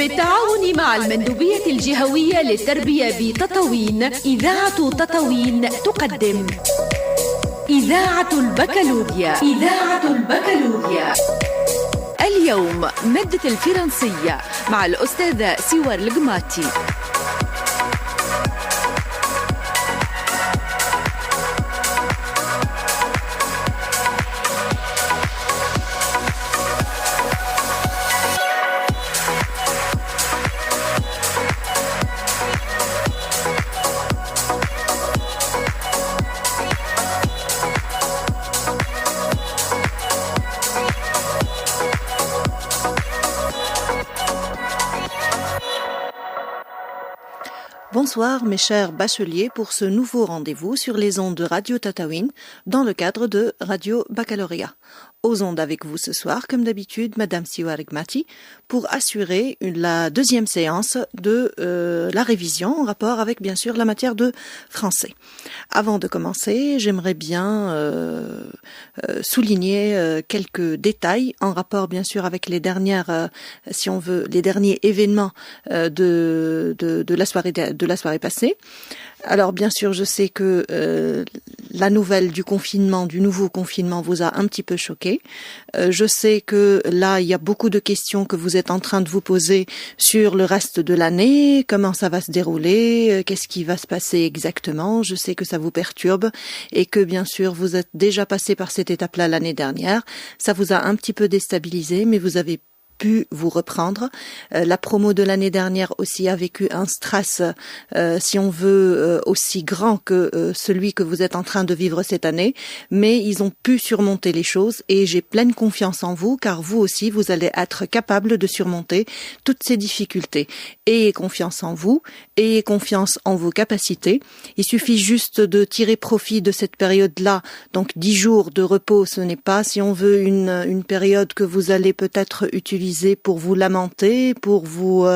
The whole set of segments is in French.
بالتعاون مع المندوبية الجهوية للتربية بتطاوين، إذاعة تطاوين تقدم إذاعة البكالوريا. اليوم مادة الفرنسية مع الأستاذة سوار القماتي. Bonsoir mes chers bacheliers pour ce nouveau rendez-vous sur les ondes de Radio Tataouine dans le cadre de Radio Baccalauréat. Aux ondes avec vous ce soir, comme d'habitude, Madame Sewar Gmati, pour assurer la deuxième séance de la révision en rapport avec, bien sûr, la matière de français. Avant de commencer, j'aimerais bien souligner quelques détails en rapport, bien sûr, avec les dernières, si on veut, les derniers événements de la soirée passée. Alors bien sûr, je sais que la nouvelle du nouveau confinement vous a un petit peu choqué. Je sais que là, il y a beaucoup de questions que vous êtes en train de vous poser sur le reste de l'année, comment ça va se dérouler, qu'est-ce qui va se passer exactement. Je sais que ça vous perturbe et que bien sûr, vous êtes déjà passé par cette étape-là l'année dernière. Ça vous a un petit peu déstabilisé, mais vous avez pu vous reprendre. La promo de l'année dernière aussi a vécu un stress, si on veut, aussi grand que celui que vous êtes en train de vivre cette année, mais ils ont pu surmonter les choses et j'ai pleine confiance en vous, car vous aussi, vous allez être capable de surmonter toutes ces difficultés. Ayez confiance en vous, ayez confiance en vos capacités. Il suffit juste de tirer profit de cette période-là. Donc 10 jours de repos, ce n'est pas, si on veut, une période que vous allez peut-être utiliser pour vous lamenter, pour vous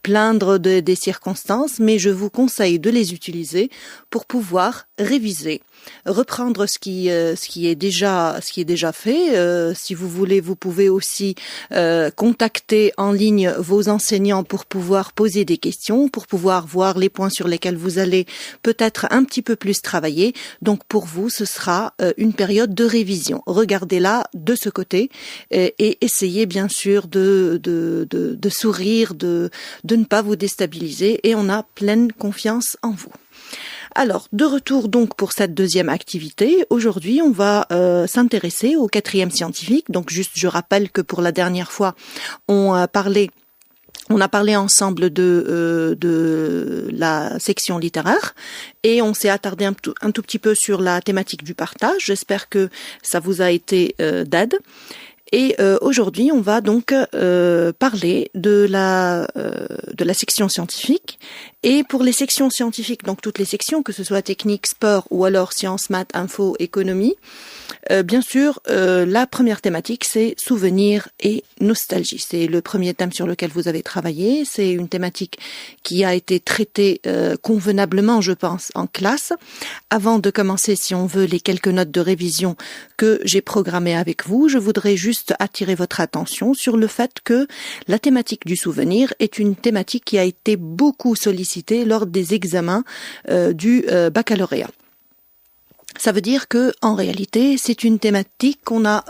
plaindre des circonstances, mais je vous conseille de les utiliser pour pouvoir réviser, reprendre ce qui est déjà fait. Si vous voulez, vous pouvez aussi contacter en ligne vos enseignants pour pouvoir poser des questions, pour pouvoir voir les points sur lesquels vous allez peut-être un petit peu plus travailler. Donc pour vous, ce sera une période de révision. Regardez-la de ce côté et essayez bien sûr de sourire, de ne pas vous déstabiliser, et on a pleine confiance en vous. Alors, de retour donc pour cette deuxième activité. Aujourd'hui, on va s'intéresser au 4e scientifique. Donc juste, je rappelle que pour la dernière fois, on a parlé ensemble de la section littéraire et on s'est attardé un tout petit peu sur la thématique du partage. J'espère que ça vous a été d'aide. Et aujourd'hui, on va donc parler de la section scientifique. Et pour les sections scientifiques, donc toutes les sections, que ce soit technique, sport ou alors sciences, maths, info, économie, bien sûr, la première thématique, c'est souvenirs et nostalgie. C'est le premier thème sur lequel vous avez travaillé. C'est une thématique qui a été traitée convenablement, je pense, en classe. Avant de commencer, si on veut, les quelques notes de révision que j'ai programmées avec vous, je voudrais juste attirer votre attention sur le fait que la thématique du souvenir est une thématique qui a été beaucoup sollicitée lors des examens du baccalauréat. Ça veut dire que, en réalité, c'est une thématique qu'on a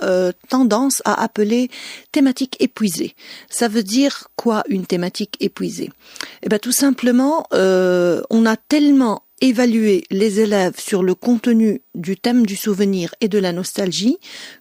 tendance à appeler thématique épuisée. Ça veut dire quoi, une thématique épuisée? Eh ben, tout simplement, on a tellement évalué les élèves sur le contenu du thème du souvenir et de la nostalgie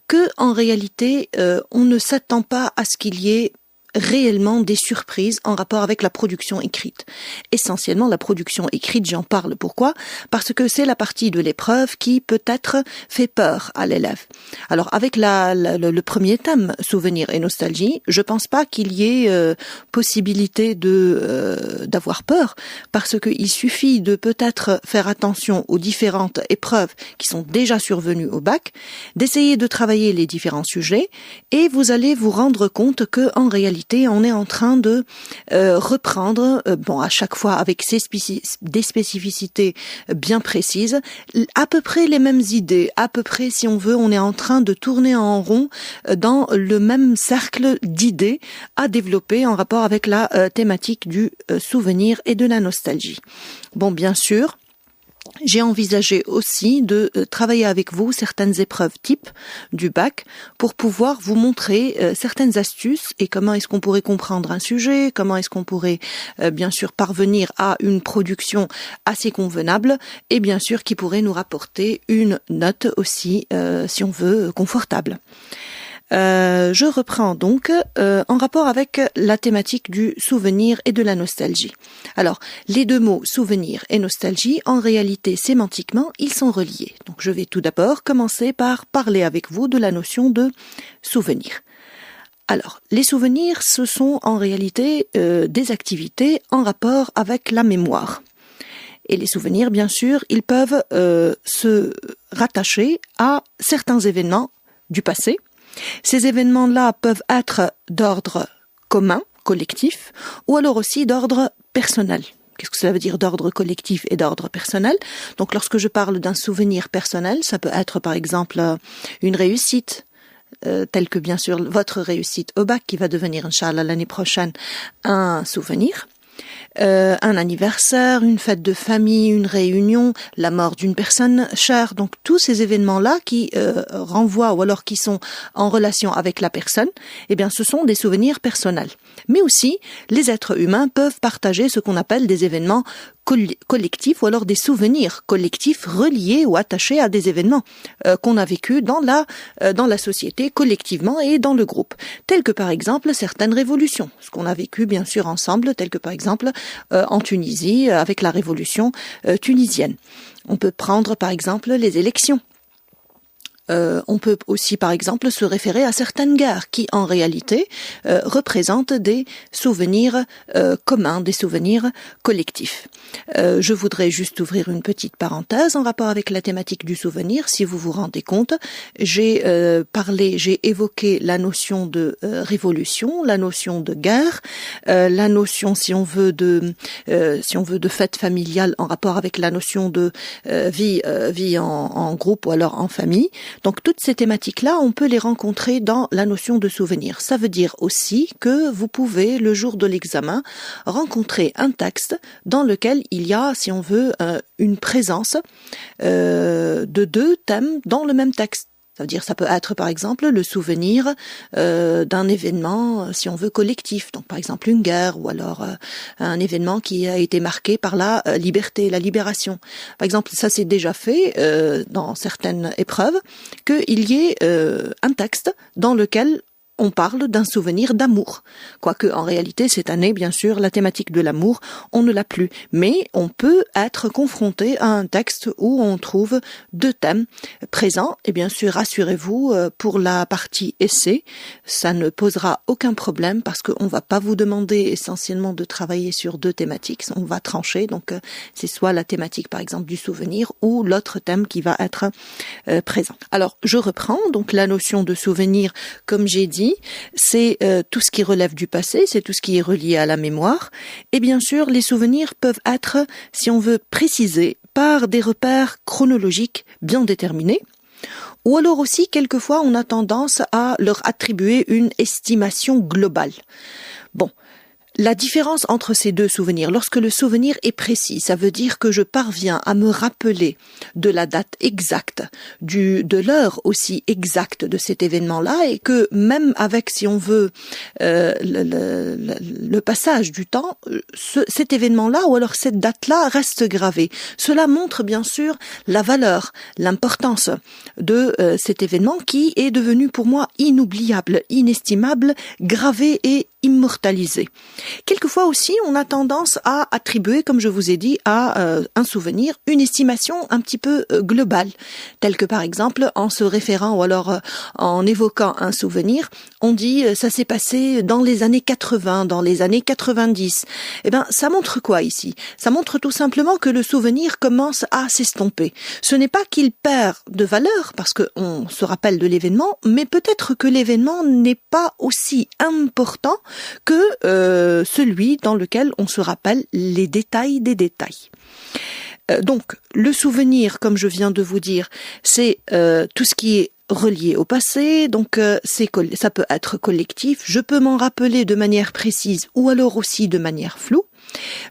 que, en réalité, on ne s'attend pas à ce qu'il y ait réellement des surprises en rapport avec la production écrite. Essentiellement, la production écrite, j'en parle. Pourquoi? Parce que c'est la partie de l'épreuve qui peut-être fait peur à l'élève. Alors, avec le premier thème, souvenirs et nostalgie, je pense pas qu'il y ait possibilité d'avoir peur, parce qu'il suffit de peut-être faire attention aux différentes épreuves qui sont déjà survenues au bac, d'essayer de travailler les différents sujets, et vous allez vous rendre compte que, en réalité, réalité, on est en train de reprendre, à chaque fois avec des spécificités bien précises, à peu près les mêmes idées, à peu près, si on veut, on est en train de tourner en rond dans le même cercle d'idées à développer en rapport avec la thématique du souvenir et de la nostalgie. Bon, bien sûr, j'ai envisagé aussi de travailler avec vous certaines épreuves types du bac pour pouvoir vous montrer certaines astuces et comment est-ce qu'on pourrait comprendre un sujet, comment est-ce qu'on pourrait bien sûr parvenir à une production assez convenable et bien sûr qui pourrait nous rapporter une note aussi, si on veut, confortable. Je reprends donc en rapport avec la thématique du souvenir et de la nostalgie. Alors, les deux mots souvenir et nostalgie, en réalité, sémantiquement, ils sont reliés. Donc, je vais tout d'abord commencer par parler avec vous de la notion de souvenir. Alors, les souvenirs, ce sont en réalité des activités en rapport avec la mémoire. Et les souvenirs, bien sûr, ils peuvent se rattacher à certains événements du passé. Ces événements-là peuvent être d'ordre commun, collectif, ou alors aussi d'ordre personnel. Qu'est-ce que cela veut dire d'ordre collectif et d'ordre personnel? Donc lorsque je parle d'un souvenir personnel, ça peut être par exemple une réussite, telle que bien sûr votre réussite au bac qui va devenir, Inch'Allah, l'année prochaine, un souvenir. Un anniversaire, une fête de famille, une réunion, la mort d'une personne chère. Donc tous ces événements-là qui renvoient ou alors qui sont en relation avec la personne, eh bien ce sont des souvenirs personnels. Mais aussi, les êtres humains peuvent partager ce qu'on appelle des événements collectifs ou alors des souvenirs collectifs reliés ou attachés à des événements qu'on a vécus dans la société collectivement et dans le groupe, tels que par exemple certaines révolutions, ce qu'on a vécu bien sûr ensemble, tels que par exemple en Tunisie avec la révolution tunisienne. On peut prendre par exemple les élections. On peut aussi, par exemple, se référer à certaines guerres qui, en réalité, représentent des souvenirs communs, des souvenirs collectifs. Je voudrais juste ouvrir une petite parenthèse en rapport avec la thématique du souvenir. Si vous vous rendez compte, j'ai évoqué la notion de révolution, la notion de guerre, la notion, si on veut, de fête familiale en rapport avec la notion de vie en groupe ou alors en famille. Donc toutes ces thématiques-là, on peut les rencontrer dans la notion de souvenir. Ça veut dire aussi que vous pouvez, le jour de l'examen, rencontrer un texte dans lequel il y a, si on veut, une présence de deux thèmes dans le même texte. Ça veut dire, ça peut être par exemple le souvenir d'un événement, si on veut, collectif. Donc par exemple une guerre ou alors un événement qui a été marqué par la liberté, la libération. Par exemple, ça c'est déjà fait dans certaines épreuves, qu'il y ait un texte dans lequel on parle d'un souvenir d'amour. Quoique, en réalité, cette année, bien sûr, la thématique de l'amour, on ne l'a plus. Mais on peut être confronté à un texte où on trouve deux thèmes présents. Et bien sûr, rassurez-vous, pour la partie essai, ça ne posera aucun problème parce qu'on va pas vous demander essentiellement de travailler sur deux thématiques. On va trancher. Donc, c'est soit la thématique, par exemple, du souvenir ou l'autre thème qui va être présent. Alors, je reprends. Donc, la notion de souvenir, comme j'ai dit, c'est tout ce qui relève du passé, c'est tout ce qui est relié à la mémoire. Et bien sûr, les souvenirs peuvent être, si on veut préciser, par des repères chronologiques bien déterminés. Ou alors aussi, quelquefois, on a tendance à leur attribuer une estimation globale. Bon. La différence entre ces deux souvenirs, lorsque le souvenir est précis, ça veut dire que je parviens à me rappeler de la date exacte, de l'heure aussi exacte de cet événement-là, et que même avec, si on veut, le passage du temps, cet événement-là ou alors cette date-là reste gravée. Cela montre bien sûr la valeur, l'importance de cet événement qui est devenu pour moi inoubliable, inestimable, gravé et immortalisé. Quelquefois aussi, on a tendance à attribuer, comme je vous ai dit, à un souvenir une estimation un petit peu globale, telle que par exemple en se référant ou alors en évoquant un souvenir, on dit ça s'est passé dans les années 80, dans les années 90. Eh bien, ça montre quoi ici? Ça montre tout simplement que le souvenir commence à s'estomper. Ce n'est pas qu'il perd de valeur parce qu'on se rappelle de l'événement, mais peut-être que l'événement n'est pas aussi important que celui dans lequel on se rappelle les détails des détails. Donc, le souvenir, comme je viens de vous dire, c'est tout ce qui est relié au passé, donc ça peut être collectif, je peux m'en rappeler de manière précise ou alors aussi de manière floue,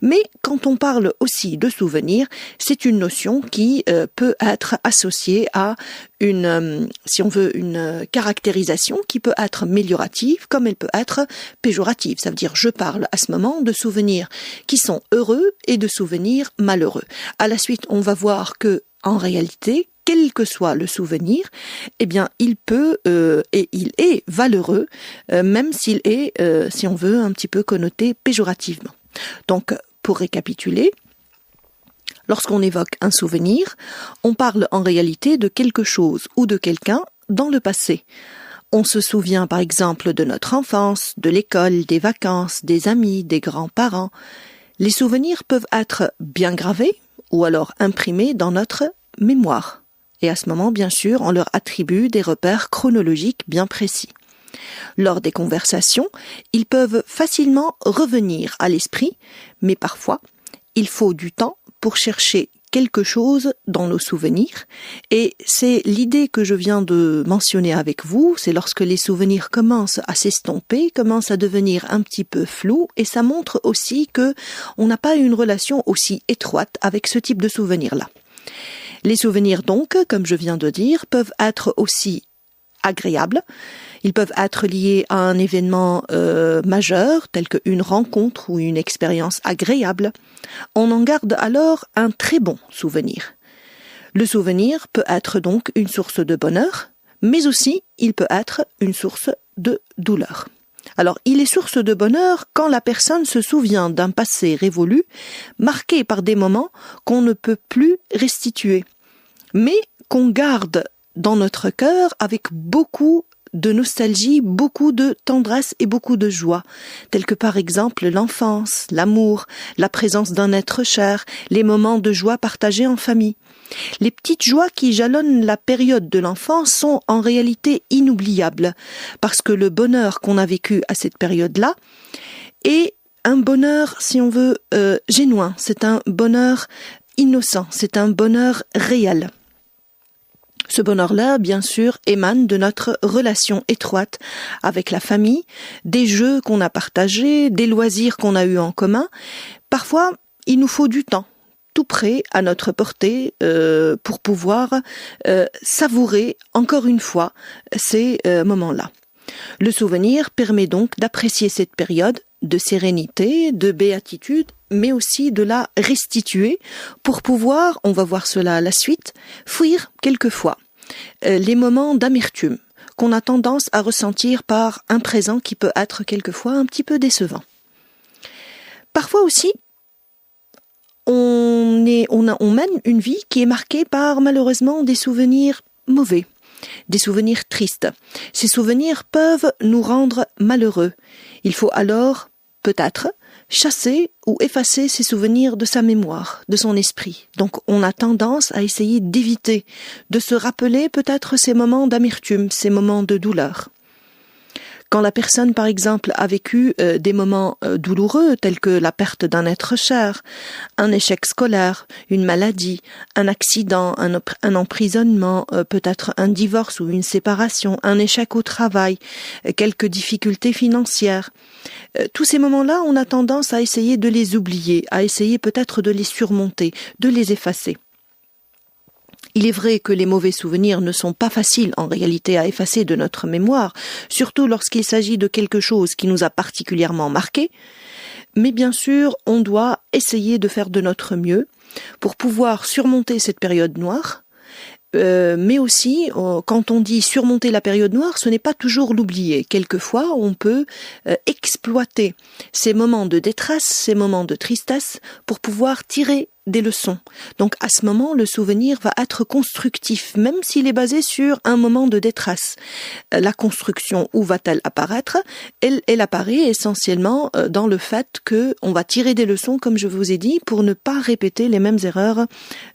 mais quand on parle aussi de souvenir, c'est une notion qui peut être associée à une caractérisation qui peut être améliorative comme elle peut être péjorative, ça veut dire je parle à ce moment de souvenirs qui sont heureux et de souvenirs malheureux. À la suite, on va voir que en réalité, quel que soit le souvenir, eh bien, il peut et il est valeureux, même s'il est, si on veut, un petit peu connoté péjorativement. Donc, pour récapituler, lorsqu'on évoque un souvenir, on parle en réalité de quelque chose ou de quelqu'un dans le passé. On se souvient par exemple de notre enfance, de l'école, des vacances, des amis, des grands-parents. Les souvenirs peuvent être bien gravés ou alors imprimés dans notre mémoire. Et à ce moment, bien sûr, on leur attribue des repères chronologiques bien précis. Lors des conversations, ils peuvent facilement revenir à l'esprit, mais parfois, il faut du temps pour chercher quelque chose dans nos souvenirs. Et c'est l'idée que je viens de mentionner avec vous, c'est lorsque les souvenirs commencent à s'estomper, commencent à devenir un petit peu flous, et ça montre aussi que on n'a pas une relation aussi étroite avec ce type de souvenirs-là. Les souvenirs donc, comme je viens de dire, peuvent être aussi agréables. Ils peuvent être liés à un événement majeur, tel qu'une rencontre ou une expérience agréable. On en garde alors un très bon souvenir. Le souvenir peut être donc une source de bonheur, mais aussi il peut être une source de douleur. Alors, il est source de bonheur quand la personne se souvient d'un passé révolu, marqué par des moments qu'on ne peut plus restituer, mais qu'on garde dans notre cœur avec beaucoup de nostalgie, beaucoup de tendresse et beaucoup de joie, tels que par exemple l'enfance, l'amour, la présence d'un être cher, les moments de joie partagés en famille. Les petites joies qui jalonnent la période de l'enfance sont en réalité inoubliables, parce que le bonheur qu'on a vécu à cette période-là est un bonheur, si on veut, génuin, c'est un bonheur innocent, c'est un bonheur réel. Ce bonheur-là, bien sûr, émane de notre relation étroite avec la famille, des jeux qu'on a partagés, des loisirs qu'on a eus en commun. Parfois, il nous faut du temps, tout près à notre portée, pour pouvoir savourer encore une fois ces moments-là. Le souvenir permet donc d'apprécier cette période de sérénité, de béatitude, mais aussi de la restituer pour pouvoir, on va voir cela à la suite, fuir quelquefois les moments d'amertume qu'on a tendance à ressentir par un présent qui peut être quelquefois un petit peu décevant. Parfois aussi, on mène une vie qui est marquée par malheureusement des souvenirs mauvais, des souvenirs tristes. Ces souvenirs peuvent nous rendre malheureux. Il faut alors, peut-être, chasser ou effacer ces souvenirs de sa mémoire, de son esprit. Donc on a tendance à essayer d'éviter, de se rappeler peut-être ces moments d'amertume, ces moments de douleur. Quand la personne, par exemple, a vécu des moments douloureux, tels que la perte d'un être cher, un échec scolaire, une maladie, un accident, un emprisonnement, peut-être un divorce ou une séparation, un échec au travail, quelques difficultés financières, tous ces moments-là, on a tendance à essayer de les oublier, à essayer peut-être de les surmonter, de les effacer. Il est vrai que les mauvais souvenirs ne sont pas faciles en réalité à effacer de notre mémoire, surtout lorsqu'il s'agit de quelque chose qui nous a particulièrement marqué, mais bien sûr, on doit essayer de faire de notre mieux pour pouvoir surmonter cette période noire, mais aussi, quand on dit surmonter la période noire, ce n'est pas toujours l'oublier. Quelquefois, on peut exploiter ces moments de détresse, ces moments de tristesse, pour pouvoir tirer des leçons. Donc à ce moment, le souvenir va être constructif, même s'il est basé sur un moment de détresse. La construction, où va-t-elle apparaître ? Elle apparaît essentiellement dans le fait que on va tirer des leçons, comme je vous ai dit, pour ne pas répéter les mêmes erreurs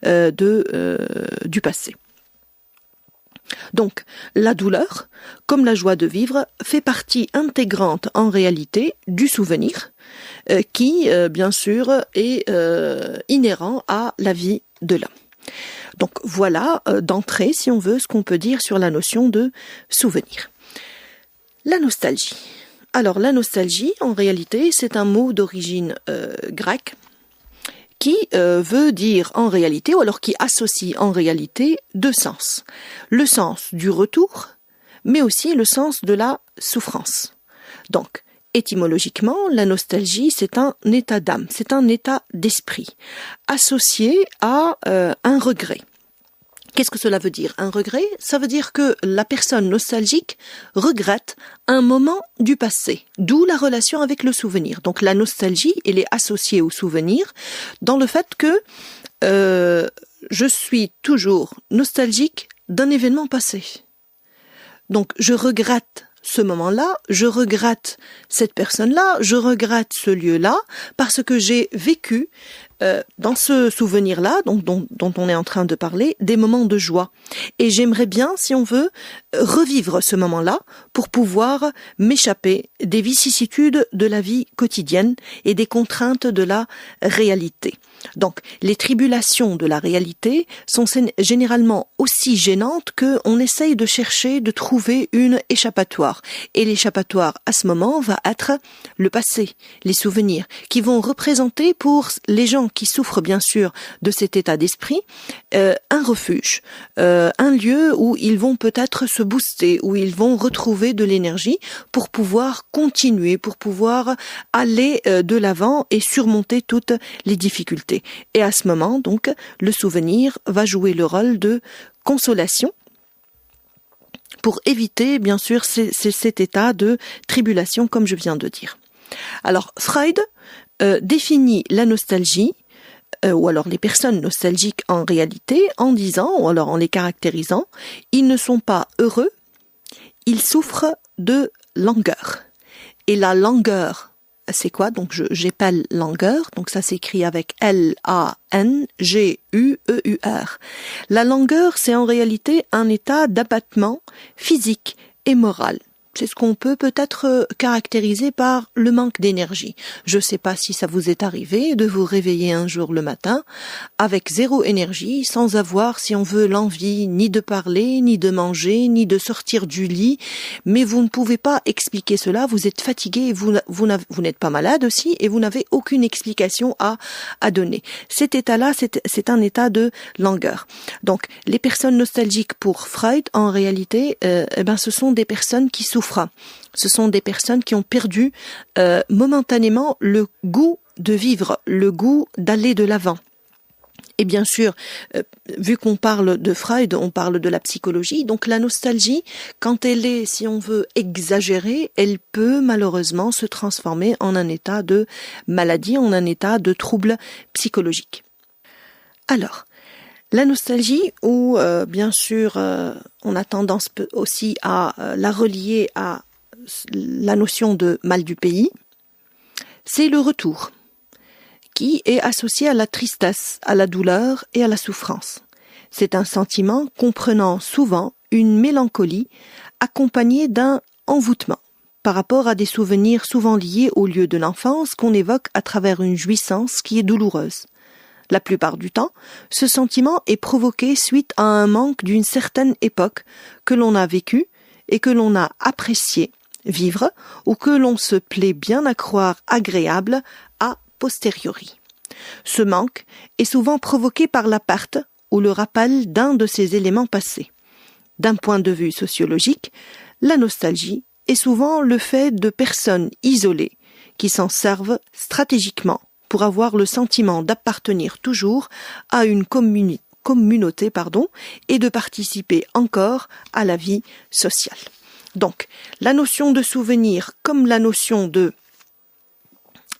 du passé. Donc, la douleur, comme la joie de vivre, fait partie intégrante en réalité du souvenir qui, bien sûr, est inhérent à la vie de l'homme. Donc voilà, d'entrée, si on veut, ce qu'on peut dire sur la notion de souvenir. La nostalgie. Alors, la nostalgie, en réalité, c'est un mot d'origine grecque qui veut dire en réalité, ou alors qui associe en réalité deux sens. Le sens du retour, mais aussi le sens de la souffrance. Donc, étymologiquement, la nostalgie, c'est un état d'âme, c'est un état d'esprit, associé à un regret. Qu'est-ce que cela veut dire? Un regret, ça veut dire que la personne nostalgique regrette un moment du passé, d'où la relation avec le souvenir. Donc la nostalgie, elle est associée au souvenir dans le fait que je suis toujours nostalgique d'un événement passé. Donc je regrette ce moment-là, je regrette cette personne-là, je regrette ce lieu-là, parce que j'ai vécu dans ce souvenir-là, dont on est en train de parler, des moments de joie. Et j'aimerais bien, si on veut, revivre ce moment-là pour pouvoir m'échapper des vicissitudes de la vie quotidienne et des contraintes de la réalité. Donc, les tribulations de la réalité sont généralement aussi gênantes qu'on essaye de chercher, de trouver une échappatoire. Et l'échappatoire, à ce moment, va être le passé, les souvenirs, qui vont représenter pour les gens qui souffrent bien sûr de cet état d'esprit, un refuge, un lieu où ils vont peut-être se booster, où ils vont retrouver de l'énergie pour pouvoir continuer, pour pouvoir aller de l'avant et surmonter toutes les difficultés. Et à ce moment, donc, le souvenir va jouer le rôle de consolation pour éviter, bien sûr, cet état de tribulation, comme je viens de dire. Alors, Freud définit la nostalgie, ou alors les personnes nostalgiques en réalité, en disant, ou alors en les caractérisant, ils ne sont pas heureux, ils souffrent de langueur. Et la langueur, c'est quoi? Donc j'épelle langueur, donc ça s'écrit avec L-A-N-G-U-E-U-R. La langueur, c'est en réalité un état d'abattement physique et moral. C'est ce qu'on peut peut-être caractériser par le manque d'énergie. Je ne sais pas si ça vous est arrivé de vous réveiller un jour le matin avec zéro énergie, sans avoir, si on veut, l'envie ni de parler, ni de manger, ni de sortir du lit, mais vous ne pouvez pas expliquer cela, vous êtes fatigué, et vous n'êtes pas malade aussi, et vous n'avez aucune explication à donner. Cet état-là, c'est un état de langueur. Donc, les personnes nostalgiques pour Freud, en réalité, ce sont des personnes qui souffrent. Ce sont des personnes qui ont perdu momentanément le goût de vivre, le goût d'aller de l'avant. Et bien sûr, vu qu'on parle de Freud, on parle de la psychologie, donc la nostalgie, quand elle est, si on veut, exagérée, elle peut malheureusement se transformer en un état de maladie, en un état de trouble psychologique. Alors, la nostalgie, ou bien sûr, on a tendance aussi à la relier à la notion de mal du pays, c'est le retour, qui est associé à la tristesse, à la douleur et à la souffrance. C'est un sentiment comprenant souvent une mélancolie accompagnée d'un envoûtement par rapport à des souvenirs souvent liés au lieu de l'enfance qu'on évoque à travers une jouissance qui est douloureuse. La plupart du temps, ce sentiment est provoqué suite à un manque d'une certaine époque que l'on a vécue et que l'on a apprécié vivre ou que l'on se plaît bien à croire agréable a posteriori. Ce manque est souvent provoqué par la perte ou le rappel d'un de ces éléments passés. D'un point de vue sociologique, la nostalgie est souvent le fait de personnes isolées qui s'en servent stratégiquement pour avoir le sentiment d'appartenir toujours à une communauté et de participer encore à la vie sociale. Donc, la notion de souvenir comme la notion de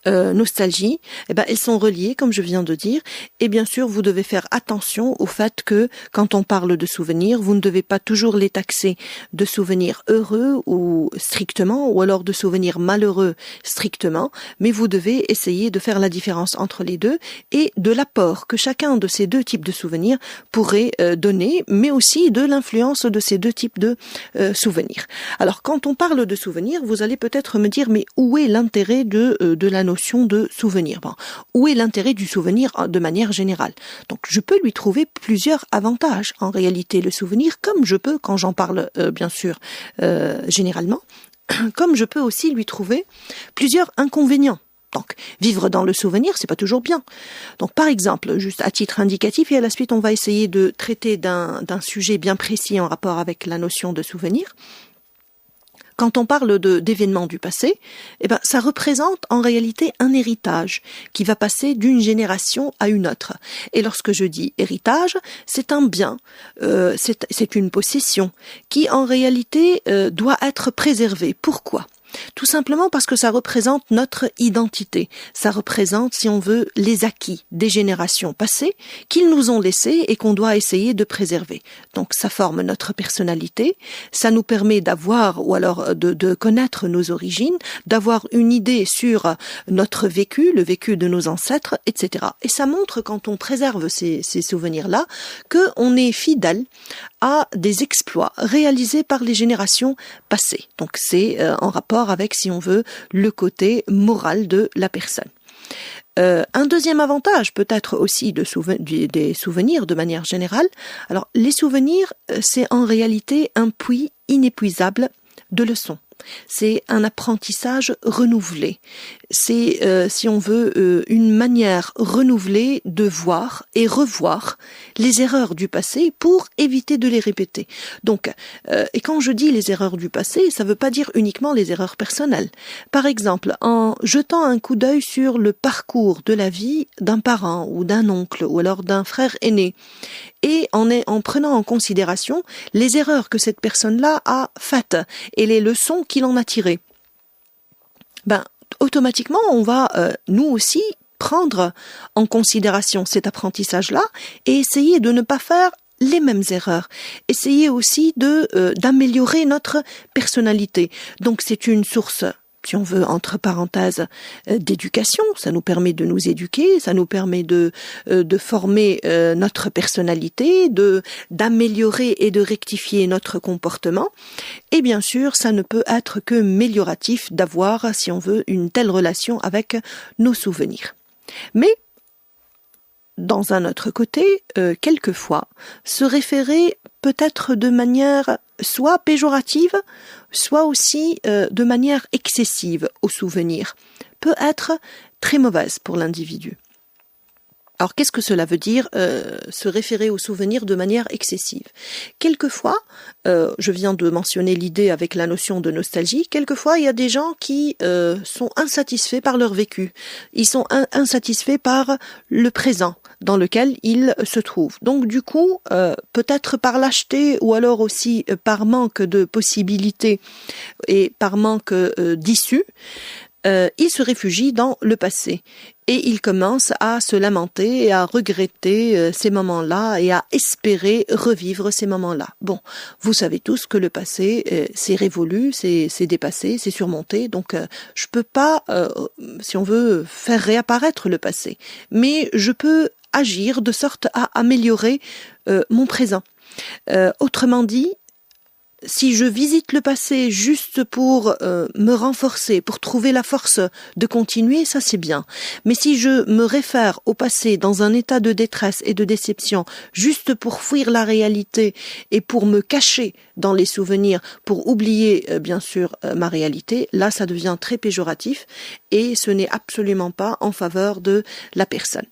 nostalgie, elles sont reliées, comme je viens de dire. Et bien sûr, vous devez faire attention au fait que quand on parle de souvenirs, vous ne devez pas toujours les taxer de souvenirs heureux ou strictement, ou alors de souvenirs malheureux strictement, mais vous devez essayer de faire la différence entre les deux et de l'apport que chacun de ces deux types de souvenirs pourrait donner, mais aussi de l'influence de ces deux types de souvenirs. Alors, quand on parle de souvenirs, vous allez peut-être me dire, mais où est l'intérêt de la notion de souvenir? Où est l'intérêt du souvenir de manière générale? Donc, je peux lui trouver plusieurs avantages. En réalité, le souvenir, comme je peux, quand j'en parle bien sûr généralement, comme je peux aussi lui trouver plusieurs inconvénients. Donc, vivre dans le souvenir, c'est pas toujours bien. Donc, par exemple, juste à titre indicatif, et à la suite, on va essayer de traiter d'un sujet bien précis en rapport avec la notion de souvenir. Quand on parle d'événements du passé, ça représente en réalité un héritage qui va passer d'une génération à une autre. Et lorsque je dis héritage, c'est un bien, c'est une possession qui en réalité doit être préservée. Pourquoi ? Tout simplement parce que ça représente notre identité. Ça représente, si on veut, les acquis des générations passées qu'ils nous ont laissés et qu'on doit essayer de préserver. Donc ça forme notre personnalité, ça nous permet d'avoir, ou alors de connaître nos origines, d'avoir une idée sur notre vécu, le vécu de nos ancêtres, etc. Et ça montre, quand on préserve ces souvenirs-là, qu'on est fidèle à des exploits réalisés par les générations passées. Donc c'est en rapport avec, si on veut, le côté moral de la personne. Un deuxième avantage peut-être aussi des souvenirs de manière générale. Alors les souvenirs, c'est en réalité un puits inépuisable de leçons. C'est un apprentissage renouvelé. C'est, si on veut, une manière renouvelée de voir et revoir les erreurs du passé pour éviter de les répéter. Donc, et quand je dis les erreurs du passé, ça ne veut pas dire uniquement les erreurs personnelles. Par exemple, en jetant un coup d'œil sur le parcours de la vie d'un parent ou d'un oncle ou alors d'un frère aîné, et en prenant en considération les erreurs que cette personne-là a faites et les leçons qu'il en a tirées, automatiquement, on va, nous aussi, prendre en considération cet apprentissage-là et essayer de ne pas faire les mêmes erreurs. Essayer aussi d'améliorer notre personnalité. Donc, c'est une source, si on veut, entre parenthèses, d'éducation. Ça nous permet de nous éduquer, ça nous permet de former notre personnalité, d'améliorer et de rectifier notre comportement. Et bien sûr, ça ne peut être que mélioratif d'avoir, si on veut, une telle relation avec nos souvenirs. Mais, dans un autre côté, quelquefois, se référer peut-être de manière soit péjorative, soit aussi de manière excessive aux souvenirs, peut être très mauvaise pour l'individu. Alors, qu'est-ce que cela veut dire, se référer aux souvenirs de manière excessive? Quelquefois, je viens de mentionner l'idée avec la notion de nostalgie, quelquefois il y a des gens qui sont insatisfaits par leur vécu. Ils sont insatisfaits par le présent dans lequel ils se trouvent. Donc du coup, peut-être par lâcheté ou alors aussi par manque de possibilités et par manque d'issue, il se réfugie dans le passé et il commence à se lamenter et à regretter ces moments-là et à espérer revivre ces moments-là. Bon, vous savez tous que le passé, c'est révolu, c'est dépassé, c'est surmonté, donc je peux pas, si on veut, faire réapparaître le passé, mais je peux agir de sorte à améliorer mon présent. Autrement dit, si je visite le passé juste pour me renforcer, pour trouver la force de continuer, ça c'est bien. Mais si je me réfère au passé dans un état de détresse et de déception, juste pour fuir la réalité et pour me cacher dans les souvenirs, pour oublier bien sûr ma réalité, là ça devient très péjoratif et ce n'est absolument pas en faveur de la personne.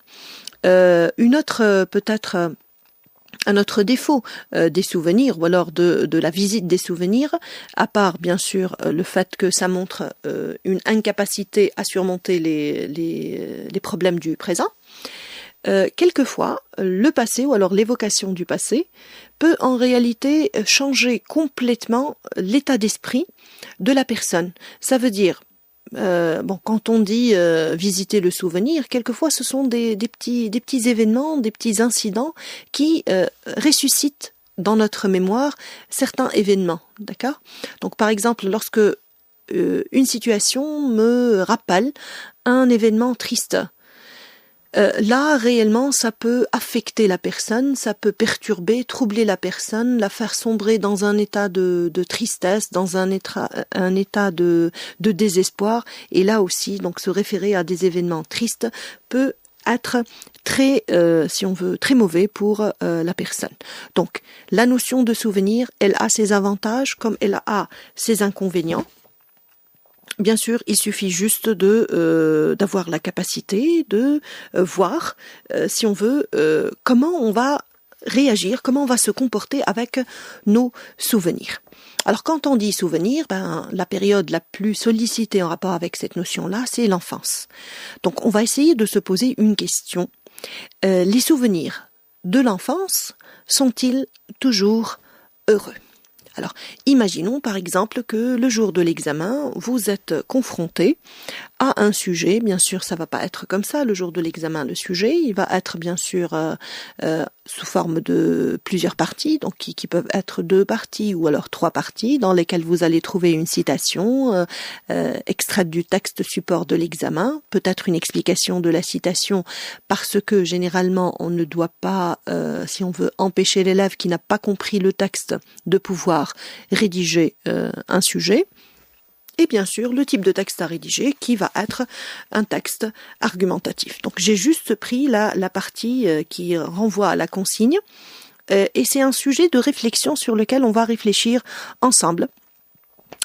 Un autre défaut des souvenirs ou alors de la visite des souvenirs, à part bien sûr le fait que ça montre une incapacité à surmonter les problèmes du présent, quelquefois le passé ou alors l'évocation du passé peut en réalité changer complètement l'état d'esprit de la personne. Ça veut dire, quand on dit visiter le souvenir, quelquefois ce sont des petits événements, des petits incidents qui ressuscitent dans notre mémoire certains événements, d'accord? Donc par exemple, lorsque une situation me rappelle un événement triste, là, réellement, ça peut affecter la personne, ça peut perturber, troubler la personne, la faire sombrer dans un état de tristesse, dans un état de désespoir. Et là aussi, donc, se référer à des événements tristes peut être très, si on veut, très mauvais pour la personne. Donc, la notion de souvenir, elle a ses avantages comme elle a ses inconvénients. Bien sûr, il suffit juste d'avoir la capacité de voir, si on veut, comment on va réagir, comment on va se comporter avec nos souvenirs. Alors, quand on dit souvenir, la période la plus sollicitée en rapport avec cette notion-là, c'est l'enfance. Donc, on va essayer de se poser une question. Les souvenirs de l'enfance sont-ils toujours heureux ? Alors, imaginons par exemple que le jour de l'examen, vous êtes confronté à un sujet. Bien sûr, ça va pas être comme ça. Le jour de l'examen, le sujet, il va être bien sûr sous forme de plusieurs parties, donc qui peuvent être 2 parties ou alors 3 parties, dans lesquelles vous allez trouver une citation extraite du texte support de l'examen, peut-être une explication de la citation, parce que généralement, on ne doit pas, si on veut empêcher l'élève qui n'a pas compris le texte de pouvoir rédiger un sujet, et bien sûr le type de texte à rédiger qui va être un texte argumentatif. Donc j'ai juste pris la partie qui renvoie à la consigne, et c'est un sujet de réflexion sur lequel on va réfléchir ensemble.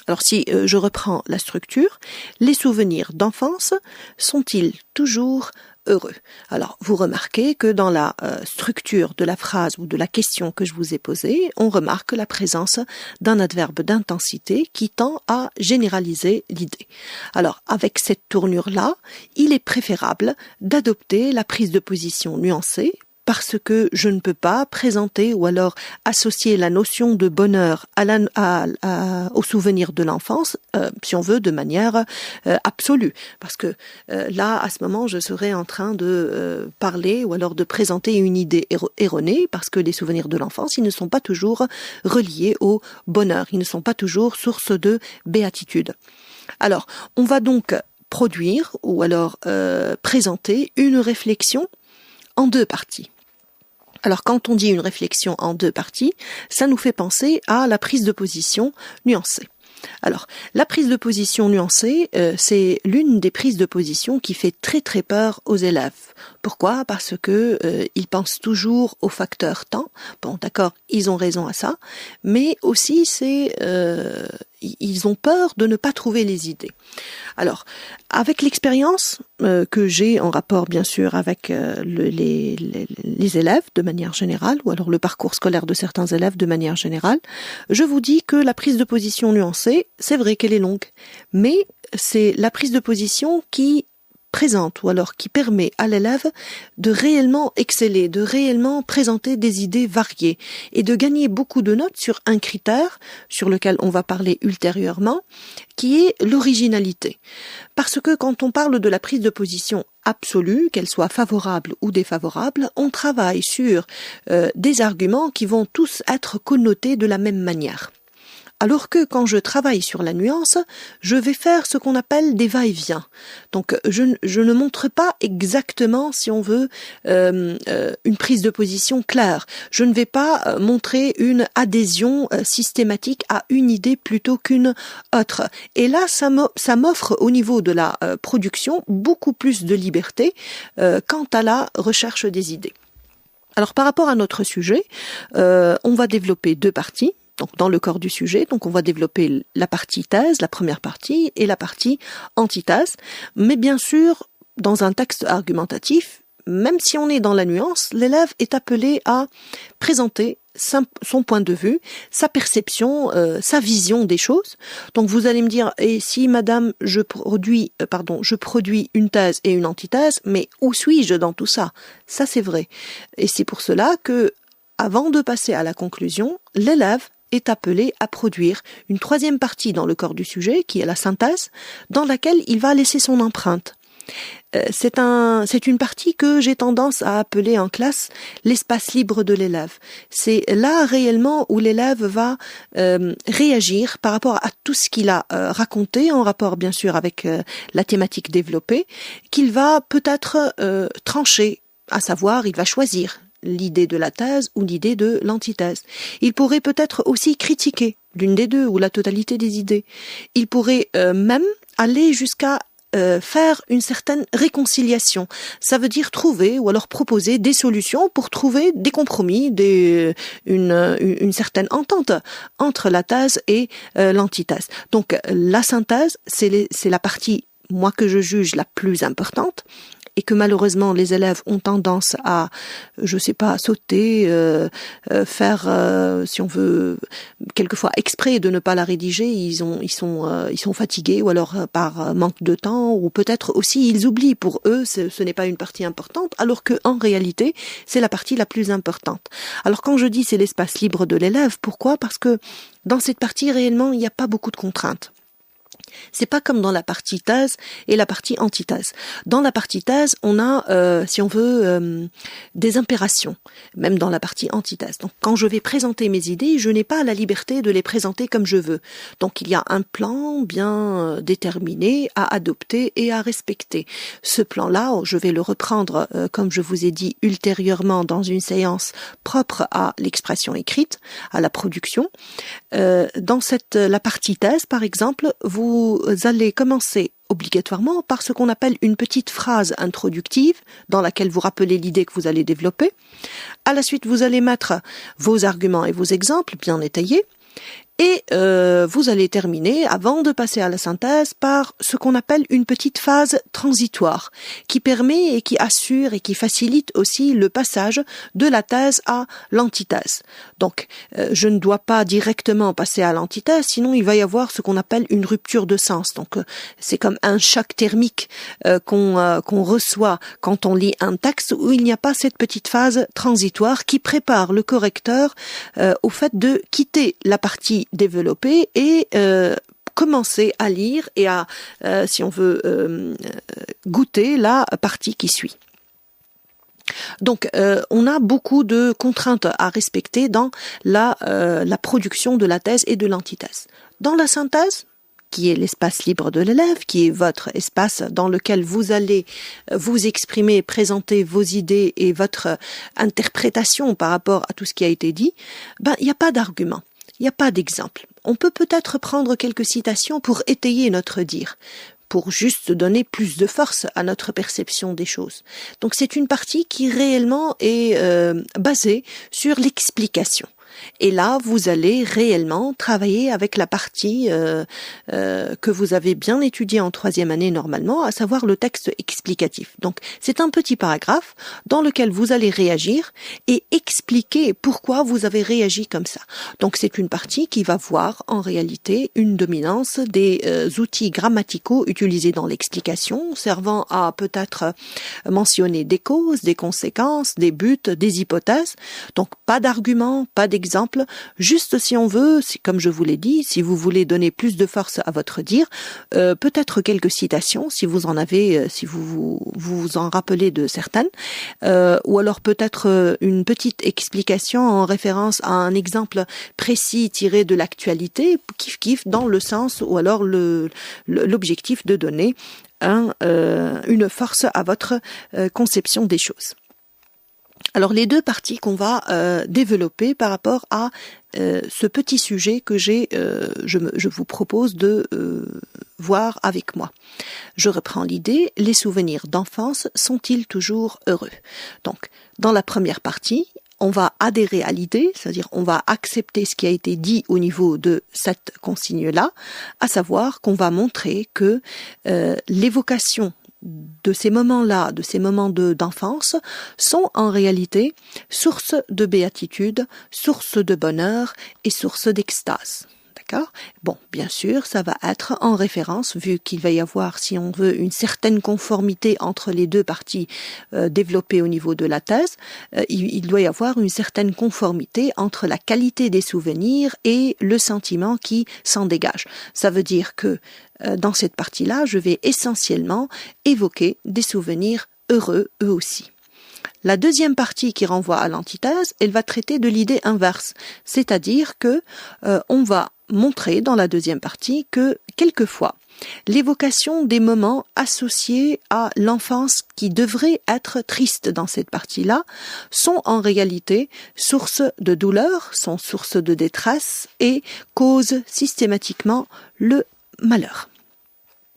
Alors si je reprends la structure, les souvenirs d'enfance sont-ils toujours heureux? Alors, vous remarquez que dans la structure de la phrase ou de la question que je vous ai posée, on remarque la présence d'un adverbe d'intensité qui tend à généraliser l'idée. Alors, avec cette tournure-là, il est préférable d'adopter la prise de position nuancée, parce que je ne peux pas présenter ou alors associer la notion de bonheur au souvenir de l'enfance, si on veut, de manière absolue. Parce que là, à ce moment, je serais en train de parler ou alors de présenter une idée erronée, parce que les souvenirs de l'enfance, ils ne sont pas toujours reliés au bonheur, ils ne sont pas toujours source de béatitude. Alors, on va donc produire ou alors présenter une réflexion en 2 parties. Alors quand on dit une réflexion en 2 parties, ça nous fait penser à la prise de position nuancée. Alors, la prise de position nuancée, c'est l'une des prises de position qui fait très très peur aux élèves. Pourquoi ? Parce que ils pensent toujours au facteur temps. Bon, d'accord, ils ont raison à ça, mais aussi ils ont peur de ne pas trouver les idées. Alors, avec l'expérience que j'ai en rapport bien sûr avec les élèves de manière générale, ou alors le parcours scolaire de certains élèves de manière générale, je vous dis que la prise de position nuancée, c'est vrai qu'elle est longue, mais c'est la prise de position qui présente ou alors qui permet à l'élève de réellement exceller, de réellement présenter des idées variées et de gagner beaucoup de notes sur un critère sur lequel on va parler ultérieurement, qui est l'originalité. Parce que quand on parle de la prise de position absolue, qu'elle soit favorable ou défavorable, on travaille sur des arguments qui vont tous être connotés de la même manière. Alors que quand je travaille sur la nuance, je vais faire ce qu'on appelle des va-et-vient. Donc je ne montre pas exactement, si on veut, une prise de position claire. Je ne vais pas montrer une adhésion systématique à une idée plutôt qu'une autre. Et là, ça m'offre au niveau de la production beaucoup plus de liberté quant à la recherche des idées. Alors par rapport à notre sujet, on va développer 2 parties. Donc dans le corps du sujet, donc on va développer la partie thèse, la première partie, et la partie antithèse. Mais bien sûr, dans un texte argumentatif, même si on est dans la nuance, l'élève est appelé à présenter son point de vue, sa perception, sa vision des choses. Donc vous allez me dire, et si madame, je produis une thèse et une antithèse, mais où suis-je dans tout ça? Ça c'est vrai. Et c'est pour cela que, avant de passer à la conclusion, l'élève est appelé à produire une troisième partie dans le corps du sujet, qui est la synthèse, dans laquelle il va laisser son empreinte. C'est une partie que j'ai tendance à appeler en classe l'espace libre de l'élève. C'est là réellement où l'élève va réagir par rapport à tout ce qu'il a raconté, en rapport bien sûr avec la thématique développée, qu'il va peut-être trancher, à savoir il va choisir l'idée de la thèse ou l'idée de l'antithèse. Il pourrait peut-être aussi critiquer l'une des deux ou la totalité des idées. Il pourrait même aller jusqu'à faire une certaine réconciliation. Ça veut dire trouver ou alors proposer des solutions pour trouver des compromis, une certaine entente entre la thèse et l'antithèse. Donc la synthèse, c'est la partie, moi, que je juge la plus importante, et que malheureusement les élèves ont tendance à, je sais pas, sauter, faire, si on veut, quelquefois exprès de ne pas la rédiger, ils sont fatigués, ou alors par manque de temps, ou peut-être aussi ils oublient. Pour eux, ce n'est pas une partie importante, alors que en réalité, c'est la partie la plus importante. Alors quand je dis c'est l'espace libre de l'élève, pourquoi ? Parce que dans cette partie réellement, il n'y a pas beaucoup de contraintes. C'est pas comme dans la partie thèse et la partie antithèse. Dans la partie thèse, on a, si on veut, des impérations, même dans la partie antithèse. Donc, quand je vais présenter mes idées, je n'ai pas la liberté de les présenter comme je veux. Donc, il y a un plan bien déterminé à adopter et à respecter. Ce plan-là, je vais le reprendre, comme je vous ai dit, ultérieurement dans une séance propre à l'expression écrite, à la production. Dans la partie thèse, par exemple, vous allez commencer obligatoirement par ce qu'on appelle une petite phrase introductive dans laquelle vous rappelez l'idée que vous allez développer. À la suite, vous allez mettre vos arguments et vos exemples bien étayés. Et vous allez terminer, avant de passer à la synthèse, par ce qu'on appelle une petite phase transitoire, qui permet et qui assure et qui facilite aussi le passage de la thèse à l'antithèse. Donc, je ne dois pas directement passer à l'antithèse, sinon il va y avoir ce qu'on appelle une rupture de sens. Donc, c'est comme un choc thermique qu'on reçoit quand on lit un texte où il n'y a pas cette petite phase transitoire qui prépare le correcteur au fait de quitter la partie développer et commencer à lire et à, si on veut, goûter la partie qui suit. Donc, on a beaucoup de contraintes à respecter dans la production de la thèse et de l'antithèse. Dans la synthèse, qui est l'espace libre de l'élève, qui est votre espace dans lequel vous allez vous exprimer, présenter vos idées et votre interprétation par rapport à tout ce qui a été dit, il n'y a pas d'argument. Il n'y a pas d'exemple. On peut peut-être prendre quelques citations pour étayer notre dire, pour juste donner plus de force à notre perception des choses. Donc c'est une partie qui réellement est basée sur l'explication. Et là, vous allez réellement travailler avec la partie que vous avez bien étudiée en troisième année normalement, à savoir le texte explicatif. Donc, c'est un petit paragraphe dans lequel vous allez réagir et expliquer pourquoi vous avez réagi comme ça. Donc, c'est une partie qui va voir en réalité une dominance des outils grammaticaux utilisés dans l'explication, servant à peut-être mentionner des causes, des conséquences, des buts, des hypothèses. Donc, pas d'arguments, pas d'exemple, juste si on veut, comme je vous l'ai dit, si vous voulez donner plus de force à votre dire, peut-être quelques citations, si vous en avez, si vous en rappelez de certaines, ou alors peut-être une petite explication en référence à un exemple précis tiré de l'actualité, kiff dans le sens, ou alors l'objectif de donner une force à votre conception des choses. Alors les deux parties qu'on va développer par rapport à ce petit sujet que je vous propose de voir avec moi. Je reprends l'idée, les souvenirs d'enfance sont-ils toujours heureux ? Donc, dans la première partie, on va adhérer à l'idée, c'est-à-dire on va accepter ce qui a été dit au niveau de cette consigne-là, à savoir qu'on va montrer que l'évocation de ces moments-là, de ces moments d'enfance, sont en réalité source de béatitude, source de bonheur et source d'extase. D'accord? Bon, bien sûr, ça va être en référence, vu qu'il va y avoir, si on veut, une certaine conformité entre les deux parties développées au niveau de la thèse, il doit y avoir une certaine conformité entre la qualité des souvenirs et le sentiment qui s'en dégage. Ça veut dire que dans cette partie-là, je vais essentiellement évoquer des souvenirs heureux eux aussi. La deuxième partie qui renvoie à l'antithèse, elle va traiter de l'idée inverse, c'est-à-dire que on va montrer dans la deuxième partie que quelquefois l'évocation des moments associés à l'enfance qui devraient être tristes dans cette partie-là sont en réalité source de douleur, sont source de détresse et causent systématiquement le malheur.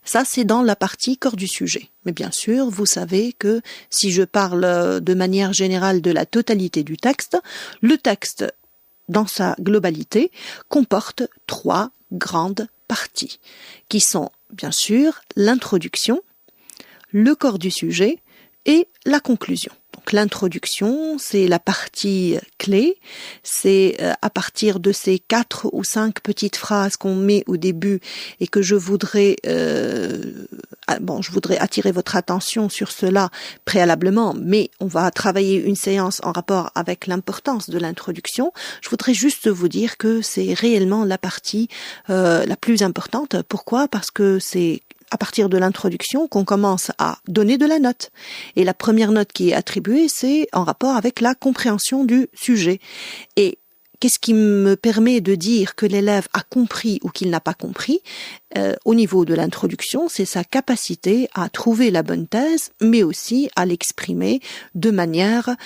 Ça, c'est dans la partie corps du sujet. Mais bien sûr, vous savez que si je parle de manière générale de la totalité du texte, le texte, dans sa globalité, comporte 3 grandes parties, qui sont, bien sûr, l'introduction, le corps du sujet et la conclusion. Donc l'introduction, c'est la partie clé, c'est à partir de ces 4 ou 5 petites phrases qu'on met au début et que je voudrais attirer votre attention sur cela préalablement, mais on va travailler une séance en rapport avec l'importance de l'introduction. Je voudrais juste vous dire que c'est réellement la partie la plus importante. Pourquoi? Parce que c'est à partir de l'introduction qu'on commence à donner de la note. Et la première note qui est attribuée, c'est en rapport avec la compréhension du sujet. Et qu'est-ce qui me permet de dire que l'élève a compris ou qu'il n'a pas compris au niveau de l'introduction, c'est sa capacité à trouver la bonne thèse, mais aussi à l'exprimer de manière